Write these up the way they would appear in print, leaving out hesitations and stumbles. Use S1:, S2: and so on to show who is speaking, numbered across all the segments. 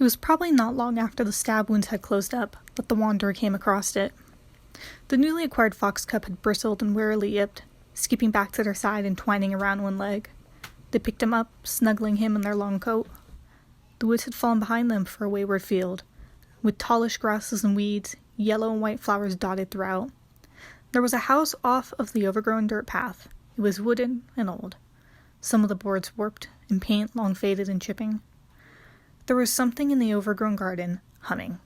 S1: was probably not long after the stab wounds had closed up that the wanderer came across it. The newly acquired fox cub had bristled and wearily yipped, skipping back to their side and twining around one leg. They picked him up, snuggling him in their long coat. The woods had fallen behind them for a wayward field, with tallish grasses and weeds, yellow and white flowers dotted throughout. There was a house off of the overgrown dirt path. It was wooden and old. Some of the boards warped, and paint long faded and chipping. There was something in the overgrown garden, humming.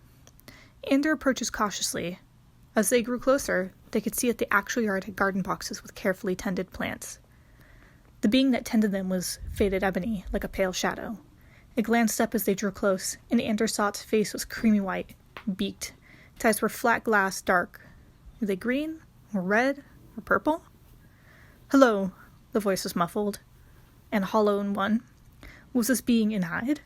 S1: Andrew approaches cautiously. As they grew closer, they could see that the actual yard had garden boxes with carefully tended plants. The being that tended them was faded ebony, like a pale shadow. It glanced up as they drew close, and Andrew saw its face was creamy white, beaked. Its eyes were flat glass, dark. Were they green, or red, or purple? "Hello," the voice was muffled, and hollow in one. Was this being in-eyed?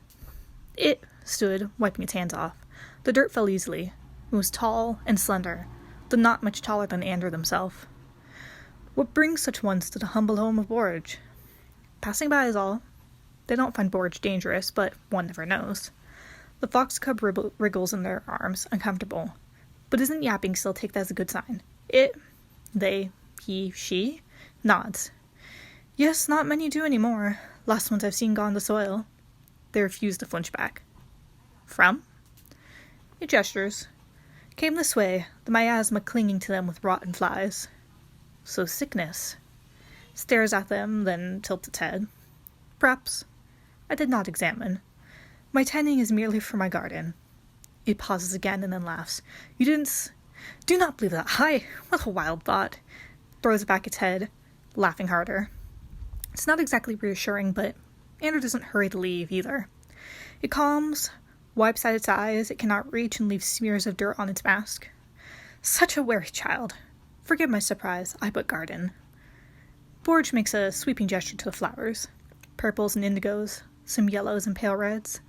S1: It stood, wiping its hands off. The dirt fell easily. It was tall and slender, though not much taller than Andrew himself. What brings such ones to the humble home of Borge? Passing by is all. They don't find Borge dangerous, but one never knows. The fox cub wriggles in their arms, uncomfortable. But isn't yapping still take that as a good sign? It, they, he, she, nods. Yes, not many do anymore. Last ones I've seen gone to soil. They refuse to flinch back. From? It gestures. Came this way, the miasma clinging to them with rotten flies. So sickness. Stares at them, then tilts its head. Perhaps. I did not examine. My tending is merely for my garden. It pauses again and then laughs. You didn't Do not believe that. What a wild thought. Throws back its head, laughing harder. It's not exactly reassuring, but Andrew doesn't hurry to leave either. It calms, wipes out its eyes it cannot reach, and leaves smears of dirt on its mask. Such a wary child. Forgive my surprise, I but garden. Borge makes a sweeping gesture to the flowers. Purples and indigos, some yellows and pale reds.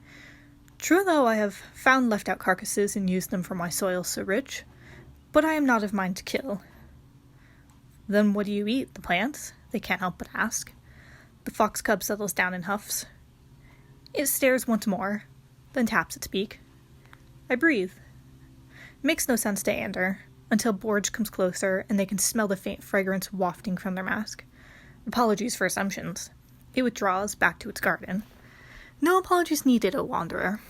S1: True though, I have found left-out carcasses and used them for my soil so rich, but I am not of mind to kill. Then what do you eat, the plants? They can't help but ask. The fox cub settles down and huffs. It stares once more, then taps its beak. I breathe. Makes no sense to Ander, until Borge comes closer and they can smell the faint fragrance wafting from their mask. Apologies for assumptions. It withdraws back to its garden. No apologies needed, O wanderer.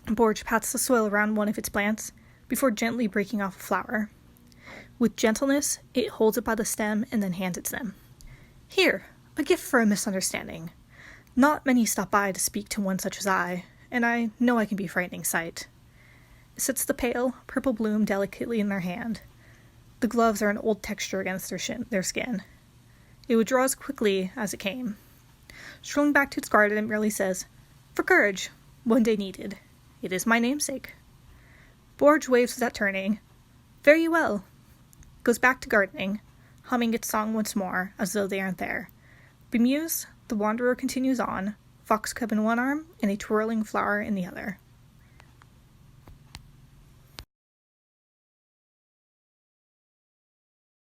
S1: Borge pats the soil around one of its plants, before gently breaking off a flower. With gentleness, it holds it by the stem and then hands it to them. Here, a gift for a misunderstanding. Not many stop by to speak to one such as I, and I know I can be a frightening sight. It sets the pale, purple bloom delicately in their hand. The gloves are an old texture against their skin. It withdraws quickly as it came. Strolling back to its garden, it merely says, For courage, one day needed. It is my namesake. Borge waves without turning. Fare you well. Goes back to gardening, humming its song once more, as though they aren't there. Bemused, the wanderer continues on, fox cub in one arm and a twirling flower in the other.